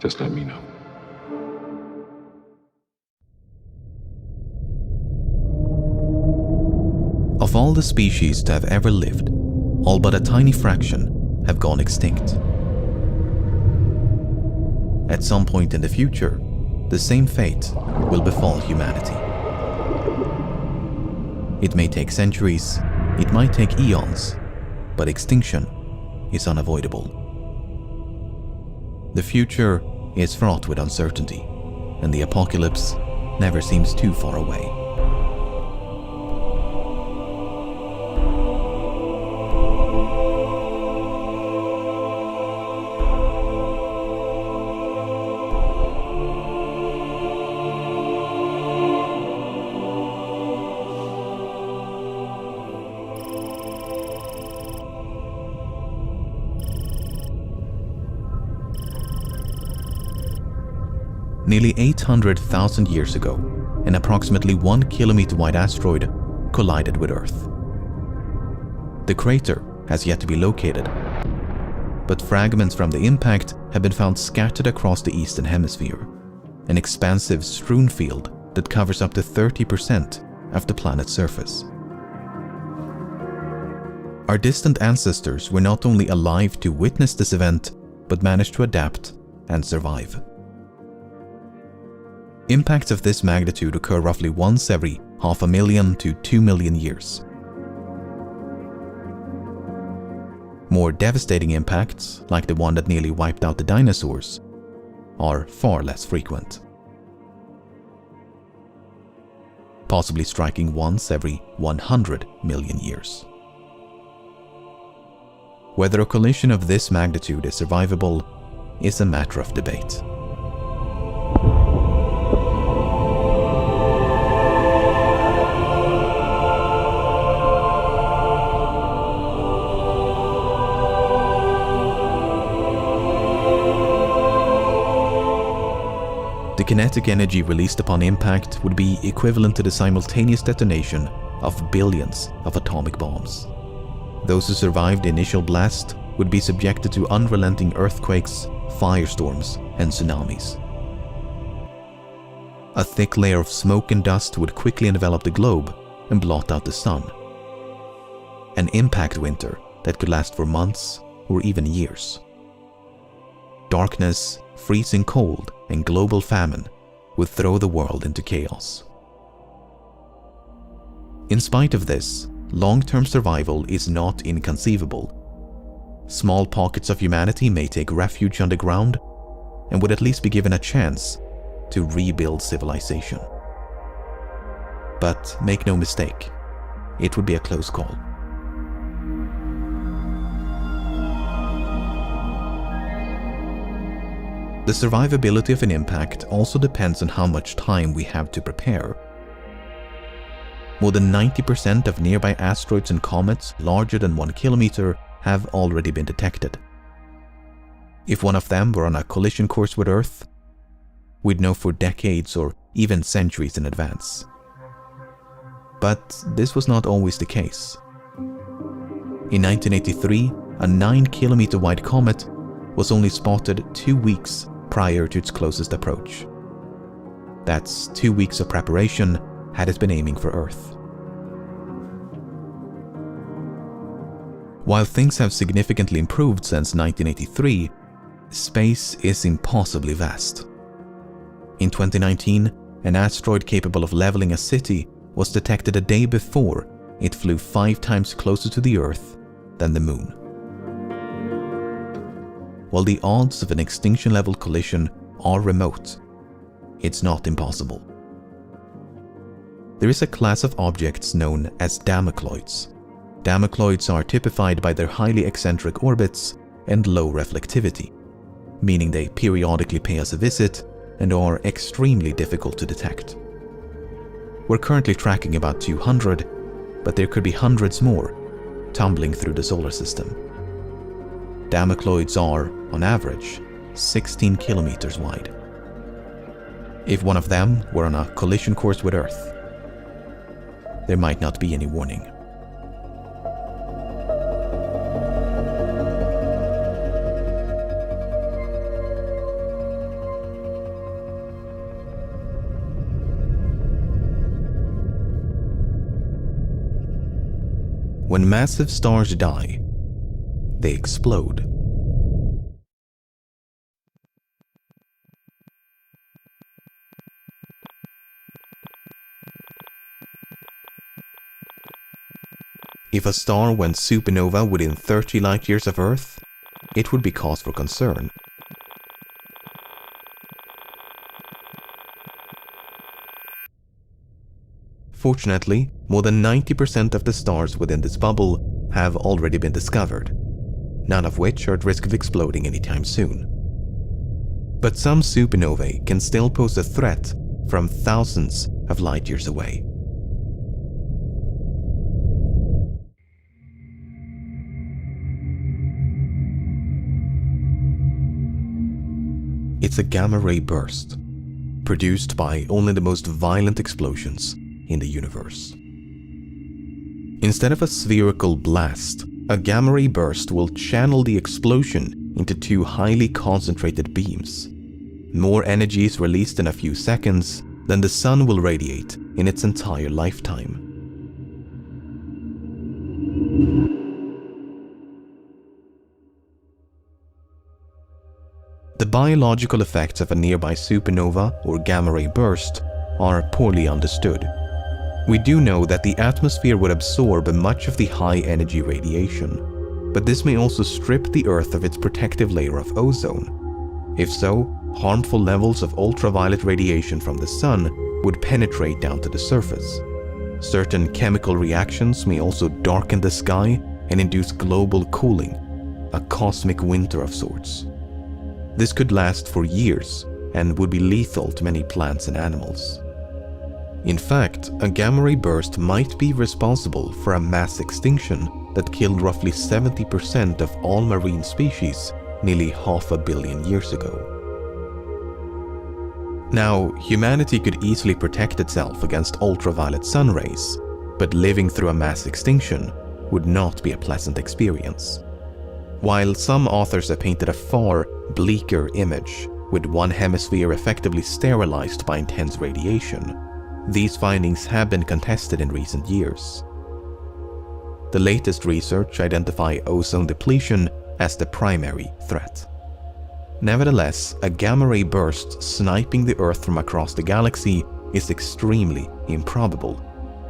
Just let me know. Of all the species to have ever lived, all but a tiny fraction have gone extinct. At some point in the future, the same fate will befall humanity. It may take centuries, it might take eons, but extinction is unavoidable. The future is fraught with uncertainty, and the apocalypse never seems too far away. Nearly 800,000 years ago, an approximately 1 kilometer wide asteroid collided with Earth. The crater has yet to be located, but fragments from the impact have been found scattered across the eastern hemisphere, an expansive strewn field that covers up to 30% of the planet's surface. Our distant ancestors were not only alive to witness this event, but managed to adapt and survive. Impacts of this magnitude occur roughly once every 500,000 to 2 million years. More devastating impacts, like the one that nearly wiped out the dinosaurs, are far less frequent. Possibly striking once every 100 million years. Whether a collision of this magnitude is survivable is a matter of debate. The kinetic energy released upon impact would be equivalent to the simultaneous detonation of billions of atomic bombs. Those who survived the initial blast would be subjected to unrelenting earthquakes, firestorms, and tsunamis. A thick layer of smoke and dust would quickly envelop the globe and blot out the sun. An impact winter that could last for months or even years. Darkness, freezing cold, and global famine would throw the world into chaos. In spite of this, long-term survival is not inconceivable. Small pockets of humanity may take refuge underground and would at least be given a chance to rebuild civilization. But make no mistake, it would be a close call. The survivability of an impact also depends on how much time we have to prepare. More than 90% of nearby asteroids and comets larger than 1 kilometer have already been detected. If one of them were on a collision course with Earth, we'd know for decades or even centuries in advance. But this was not always the case. In 1983, a 9-kilometer wide comet was only spotted 2 weeks prior to its closest approach. That's 2 weeks of preparation had it been aiming for Earth. While things have significantly improved since 1983, space is impossibly vast. In 2019, an asteroid capable of leveling a city was detected a day before it flew 5 times closer to the Earth than the Moon. While the odds of an extinction-level collision are remote, it's not impossible. There is a class of objects known as damocloids. Damocloids are typified by their highly eccentric orbits and low reflectivity, meaning they periodically pay us a visit and are extremely difficult to detect. We're currently tracking about 200, but there could be hundreds more tumbling through the solar system. Damocloids are, on average, 16 kilometers wide. If one of them were on a collision course with Earth, there might not be any warning. When massive stars die, they explode. If a star went supernova within 30 light-years of Earth, it would be cause for concern. Fortunately, more than 90% of the stars within this bubble have already been discovered, none of which are at risk of exploding anytime soon. But some supernovae can still pose a threat from thousands of light-years away. It's a gamma-ray burst, produced by only the most violent explosions in the universe. Instead of a spherical blast, a gamma-ray burst will channel the explosion into two highly concentrated beams. More energy is released in a few seconds than the sun will radiate in its entire lifetime. The biological effects of a nearby supernova or gamma-ray burst are poorly understood. We do know that the atmosphere would absorb much of the high-energy radiation, but this may also strip the Earth of its protective layer of ozone. If so, harmful levels of ultraviolet radiation from the sun would penetrate down to the surface. Certain chemical reactions may also darken the sky and induce global cooling, a cosmic winter of sorts. This could last for years and would be lethal to many plants and animals. In fact, a gamma-ray burst might be responsible for a mass extinction that killed roughly 70% of all marine species nearly 500 million years ago. Now, humanity could easily protect itself against ultraviolet sun rays, but living through a mass extinction would not be a pleasant experience. While some authors have painted a far bleaker image, with one hemisphere effectively sterilized by intense radiation, these findings have been contested in recent years. The latest research identifies ozone depletion as the primary threat. Nevertheless, a gamma-ray burst sniping the Earth from across the galaxy is extremely improbable.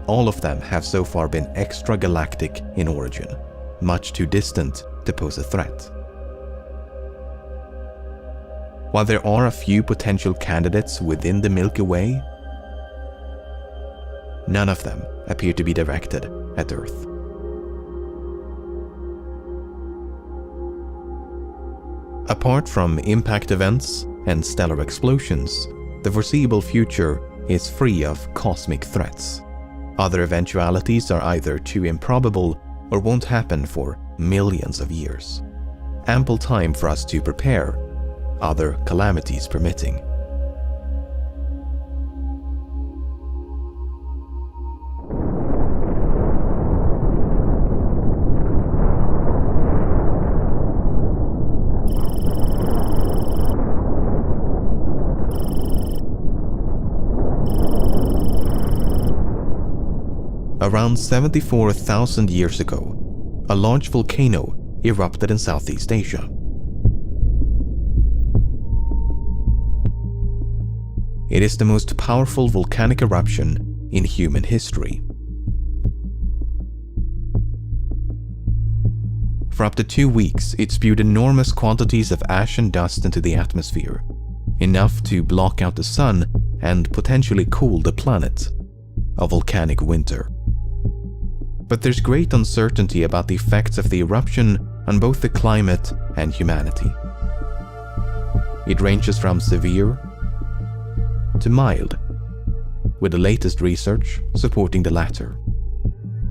All of them have so far been extragalactic in origin, much too distant to pose a threat. While there are a few potential candidates within the Milky Way, none of them appear to be directed at Earth. Apart from impact events and stellar explosions, the foreseeable future is free of cosmic threats. Other eventualities are either too improbable or won't happen for millions of years. Ample time for us to prepare, other calamities permitting. Around 74,000 years ago, a large volcano erupted in Southeast Asia. It is the most powerful volcanic eruption in human history. For up to 2 weeks, it spewed enormous quantities of ash and dust into the atmosphere, enough to block out the sun and potentially cool the planet. A volcanic winter. But there's great uncertainty about the effects of the eruption on both the climate and humanity. It ranges from severe to mild, with the latest research supporting the latter.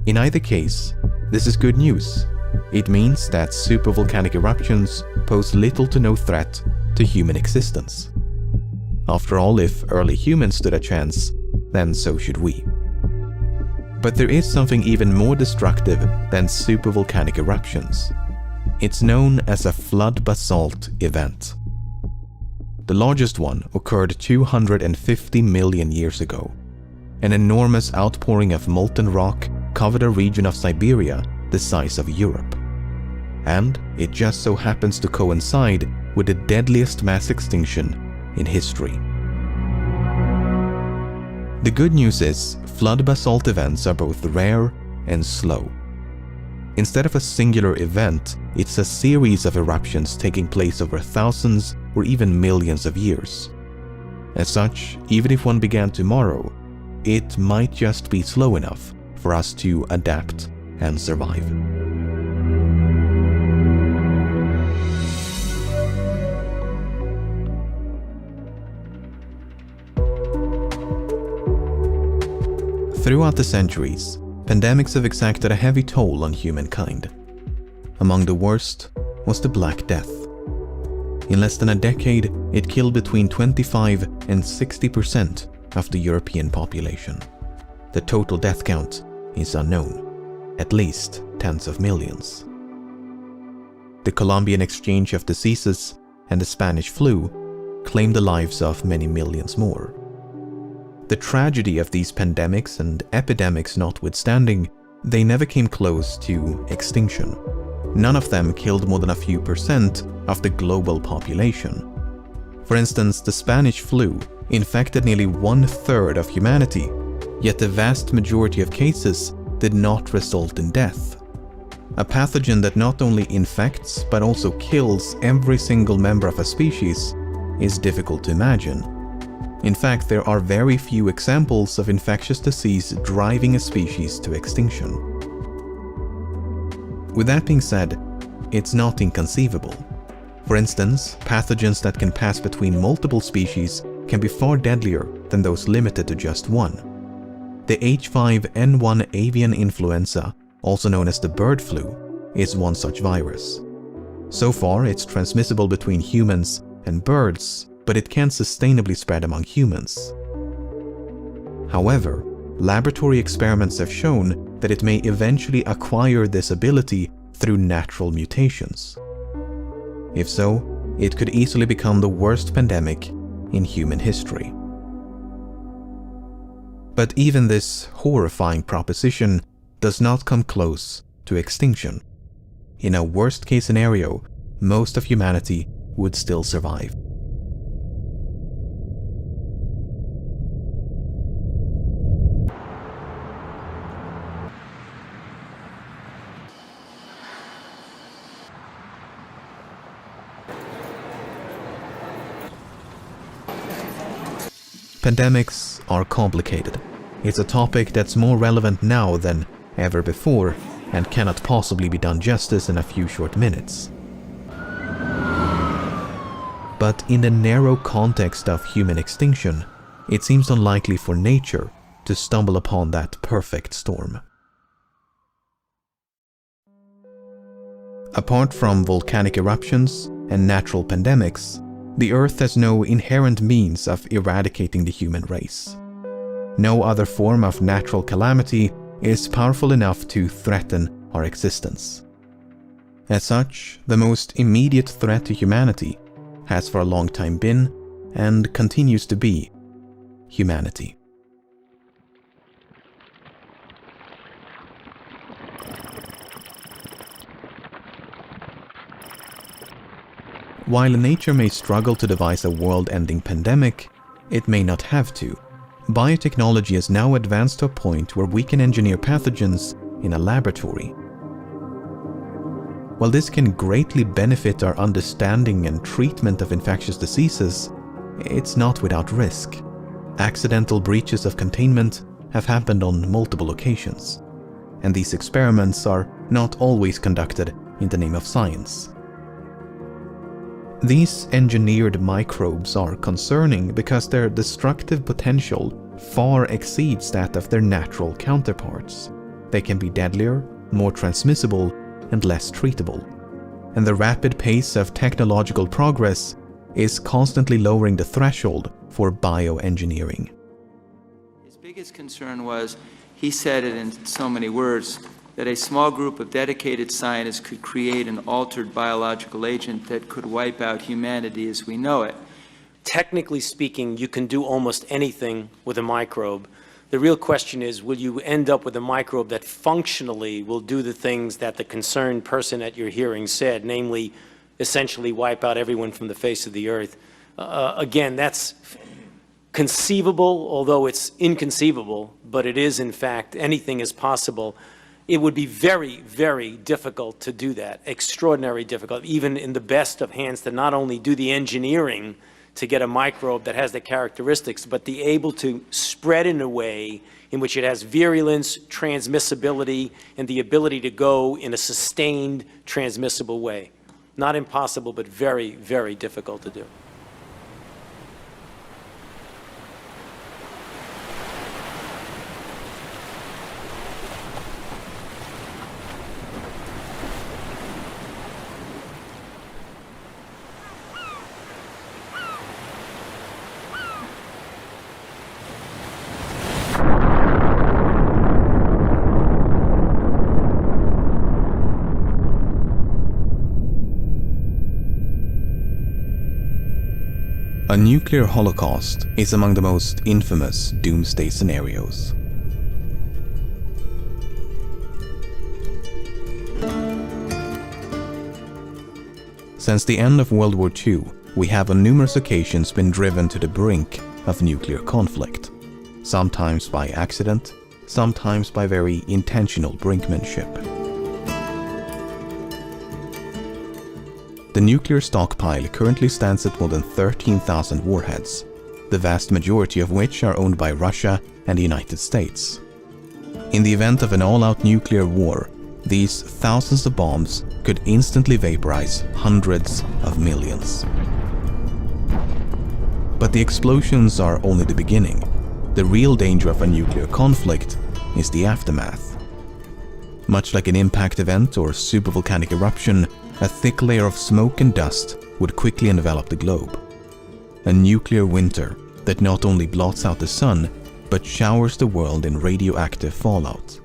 In either case, this is good news. It means that supervolcanic eruptions pose little to no threat to human existence. After all, if early humans stood a chance, then so should we. But there is something even more destructive than supervolcanic eruptions. It's known as a flood basalt event. The largest one occurred 250 million years ago. An enormous outpouring of molten rock covered a region of Siberia the size of Europe. And it just so happens to coincide with the deadliest mass extinction in history. The good news is, flood basalt events are both rare and slow. Instead of a singular event, it's a series of eruptions taking place over thousands or even millions of years. As such, even if one began tomorrow, it might just be slow enough for us to adapt and survive. Throughout the centuries, pandemics have exacted a heavy toll on humankind. Among the worst was the Black Death. In less than a decade, it killed between 25 and 60% of the European population. The total death count is unknown, at least tens of millions. The Colombian exchange of diseases and the Spanish flu claimed the lives of many millions more. The tragedy of these pandemics and epidemics notwithstanding, they never came close to extinction. None of them killed more than a few percent of the global population. For instance, the Spanish flu infected nearly 1/3 of humanity, yet the vast majority of cases did not result in death. A pathogen that not only infects but also kills every single member of a species is difficult to imagine. In fact, there are very few examples of infectious disease driving a species to extinction. With that being said, it's not inconceivable. For instance, pathogens that can pass between multiple species can be far deadlier than those limited to just one. The H5N1 avian influenza, also known as the bird flu, is one such virus. So far, it's transmissible between humans and birds, but it can't sustainably spread among humans. However, laboratory experiments have shown that it may eventually acquire this ability through natural mutations. If so, it could easily become the worst pandemic in human history. But even this horrifying proposition does not come close to extinction. In a worst-case scenario, most of humanity would still survive. Pandemics are complicated. It's a topic that's more relevant now than ever before and cannot possibly be done justice in a few short minutes. But in the narrow context of human extinction, it seems unlikely for nature to stumble upon that perfect storm. Apart from volcanic eruptions and natural pandemics, the Earth has no inherent means of eradicating the human race. No other form of natural calamity is powerful enough to threaten our existence. As such, the most immediate threat to humanity has for a long time been, and continues to be, humanity. While nature may struggle to devise a world-ending pandemic, it may not have to. Biotechnology has now advanced to a point where we can engineer pathogens in a laboratory. While this can greatly benefit our understanding and treatment of infectious diseases, it's not without risk. Accidental breaches of containment have happened on multiple occasions, and these experiments are not always conducted in the name of science. These engineered microbes are concerning because their destructive potential far exceeds that of their natural counterparts. They can be deadlier, more transmissible, and less treatable. And the rapid pace of technological progress is constantly lowering the threshold for bioengineering. His biggest concern was, he said it in so many words, that a small group of dedicated scientists could create an altered biological agent that could wipe out humanity as we know it. Technically speaking, you can do almost anything with a microbe. The real question is, will you end up with a microbe that functionally will do the things that the concerned person at your hearing said, namely, essentially wipe out everyone from the face of the earth? Again, that's conceivable, although it's inconceivable, but it is, in fact, anything is possible. It would be very, very difficult to do that, extraordinarily difficult, even in the best of hands, to not only do the engineering to get a microbe that has the characteristics, but be able to spread in a way in which it has virulence, transmissibility, and the ability to go in a sustained, transmissible way. Not impossible, but very, very difficult to do. A nuclear holocaust is among the most infamous doomsday scenarios. Since the end of World War II, we have on numerous occasions been driven to the brink of nuclear conflict, sometimes by accident, sometimes by very intentional brinkmanship. The nuclear stockpile currently stands at more than 13,000 warheads, the vast majority of which are owned by Russia and the United States. In the event of an all-out nuclear war, these thousands of bombs could instantly vaporize hundreds of millions. But the explosions are only the beginning. The real danger of a nuclear conflict is the aftermath. Much like an impact event or supervolcanic eruption, a thick layer of smoke and dust would quickly envelop the globe. A nuclear winter that not only blots out the sun, but showers the world in radioactive fallout.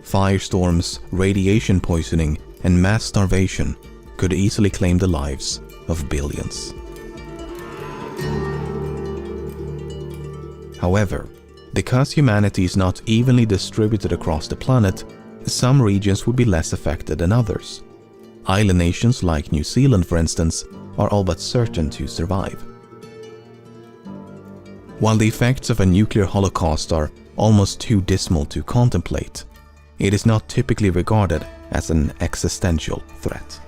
Firestorms, radiation poisoning, and mass starvation could easily claim the lives of billions. However, because humanity is not evenly distributed across the planet, some regions would be less affected than others. Island nations like New Zealand, for instance, are all but certain to survive. While the effects of a nuclear holocaust are almost too dismal to contemplate, it is not typically regarded as an existential threat.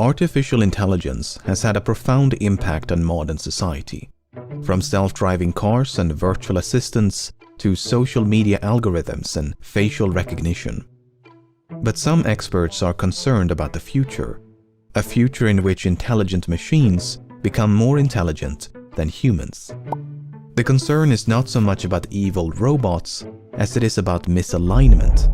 Artificial intelligence has had a profound impact on modern society. From self-driving cars and virtual assistants to social media algorithms and facial recognition. But some experts are concerned about the future, a future in which intelligent machines become more intelligent than humans. The concern is not so much about evil robots as it is about misalignment.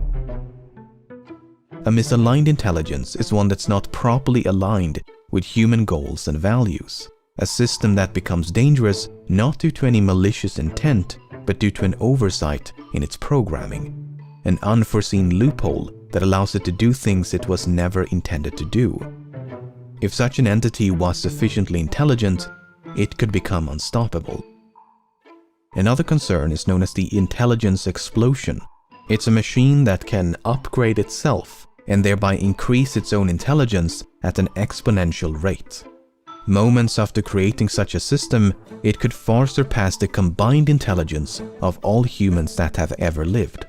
A misaligned intelligence is one that's not properly aligned with human goals and values. A system that becomes dangerous not due to any malicious intent, but due to an oversight in its programming. An unforeseen loophole that allows it to do things it was never intended to do. If such an entity was sufficiently intelligent, it could become unstoppable. Another concern is known as the intelligence explosion. It's a machine that can upgrade itself and thereby increase its own intelligence at an exponential rate. Moments after creating such a system, it could far surpass the combined intelligence of all humans that have ever lived.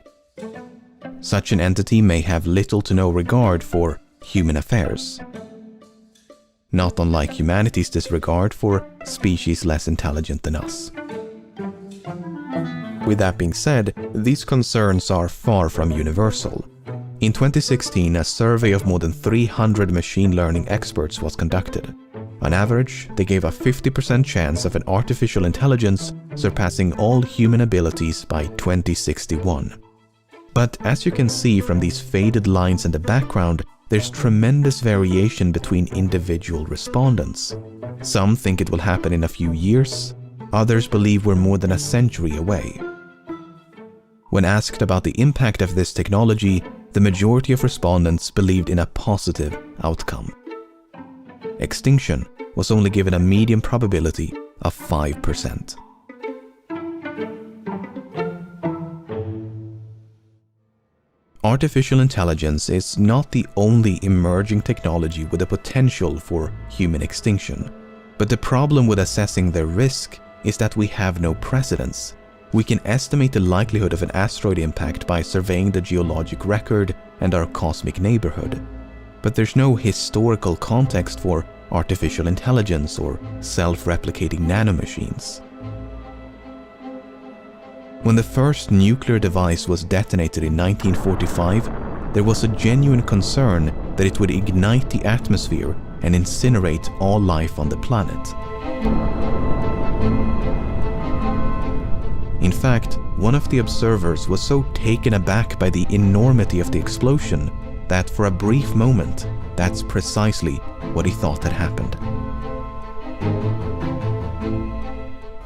Such an entity may have little to no regard for human affairs, not unlike humanity's disregard for species less intelligent than us. With that being said, these concerns are far from universal. In 2016, a survey of more than 300 machine learning experts was conducted. On average, they gave a 50% chance of an artificial intelligence surpassing all human abilities by 2061. But as you can see from these faded lines in the background, there's tremendous variation between individual respondents. Some think it will happen in a few years, others believe we're more than a century away. When asked about the impact of this technology, the majority of respondents believed in a positive outcome. Extinction was only given a median probability of 5%. Artificial intelligence is not the only emerging technology with the potential for human extinction. But the problem with assessing their risk is that we have no precedents. We can estimate the likelihood of an asteroid impact by surveying the geologic record and our cosmic neighborhood. But there's no historical context for artificial intelligence or self-replicating nanomachines. When the first nuclear device was detonated in 1945, there was a genuine concern that it would ignite the atmosphere and incinerate all life on the planet. In fact, one of the observers was so taken aback by the enormity of the explosion that for a brief moment, that's precisely what he thought had happened.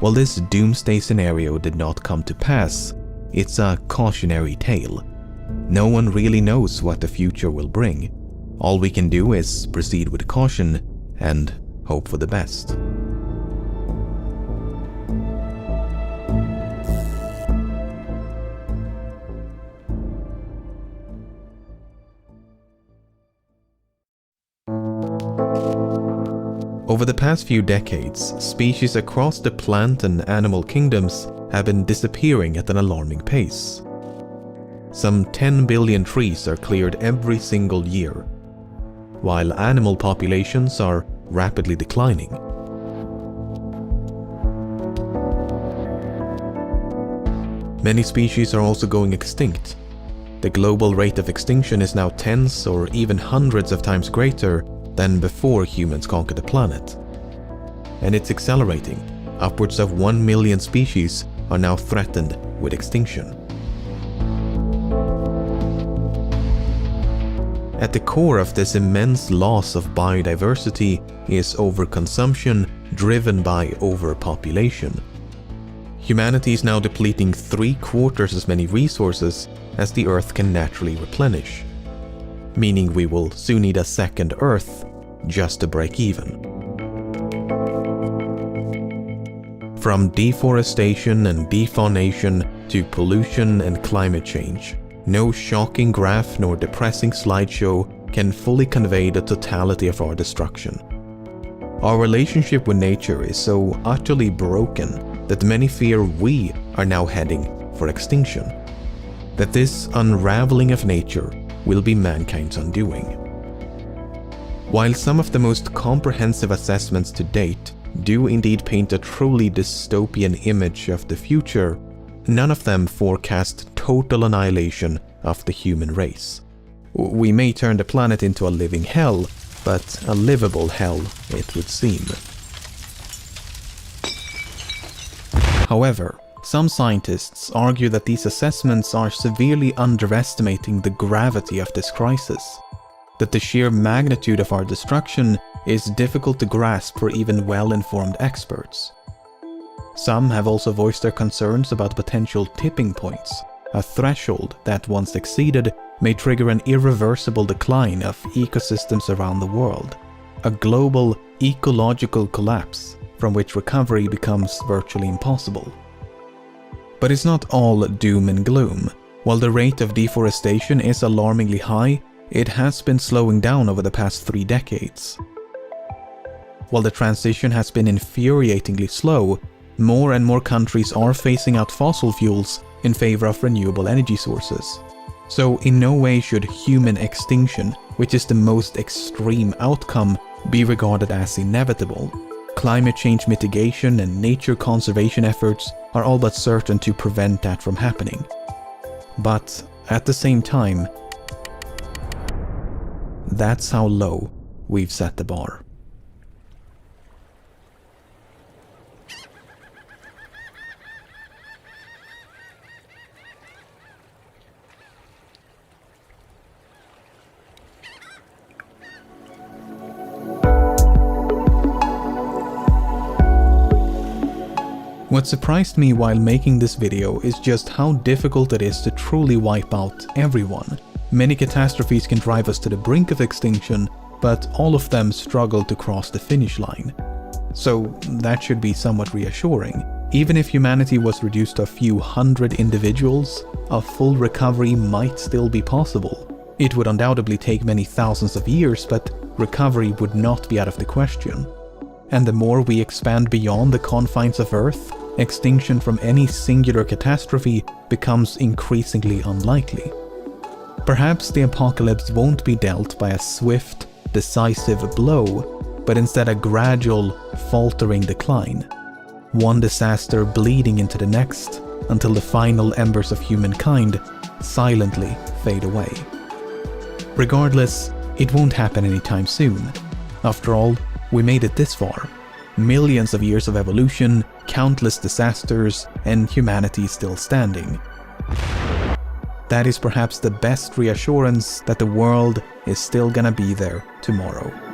While this doomsday scenario did not come to pass, it's a cautionary tale. No one really knows what the future will bring. All we can do is proceed with caution and hope for the best. Over the past few decades, species across the plant and animal kingdoms have been disappearing at an alarming pace. Some 10 billion trees are cleared every single year, while animal populations are rapidly declining. Many species are also going extinct. The global rate of extinction is now tens or even hundreds of times greater than before humans conquered the planet. And it's accelerating. Upwards of 1 million species are now threatened with extinction. At the core of this immense loss of biodiversity is overconsumption driven by overpopulation. Humanity is now depleting 3/4 as many resources as the Earth can naturally replenish, meaning we will soon need a second Earth just to break even. From deforestation and defaunation to pollution and climate change, no shocking graph nor depressing slideshow can fully convey the totality of our destruction. Our relationship with nature is so utterly broken that many fear we are now heading for extinction, that this unraveling of nature will be mankind's undoing. While some of the most comprehensive assessments to date do indeed paint a truly dystopian image of the future, none of them forecast total annihilation of the human race. We may turn the planet into a living hell, but a livable hell it would seem. However, some scientists argue that these assessments are severely underestimating the gravity of this crisis, that the sheer magnitude of our destruction is difficult to grasp for even well-informed experts. Some have also voiced their concerns about potential tipping points, a threshold that, once exceeded, may trigger an irreversible decline of ecosystems around the world, a global ecological collapse from which recovery becomes virtually impossible. But it's not all doom and gloom. While the rate of deforestation is alarmingly high, it has been slowing down over the past 3 decades. While the transition has been infuriatingly slow, more and more countries are phasing out fossil fuels in favor of renewable energy sources. So in no way should human extinction, which is the most extreme outcome, be regarded as inevitable. Climate change mitigation and nature conservation efforts are all but certain to prevent that from happening. But at the same time, that's how low we've set the bar. What surprised me while making this video is just how difficult it is to truly wipe out everyone. Many catastrophes can drive us to the brink of extinction, but all of them struggled to cross the finish line. So that should be somewhat reassuring. Even if humanity was reduced to a few hundred individuals, a full recovery might still be possible. It would undoubtedly take many thousands of years, but recovery would not be out of the question. And the more we expand beyond the confines of Earth, extinction from any singular catastrophe becomes increasingly unlikely. Perhaps the apocalypse won't be dealt by a swift, decisive blow, but instead a gradual, faltering decline. One disaster bleeding into the next, until the final embers of humankind silently fade away. Regardless, it won't happen anytime soon. After all, we made it this far. Millions of years of evolution, countless disasters, and humanity still standing. That is perhaps the best reassurance that the world is still gonna be there tomorrow.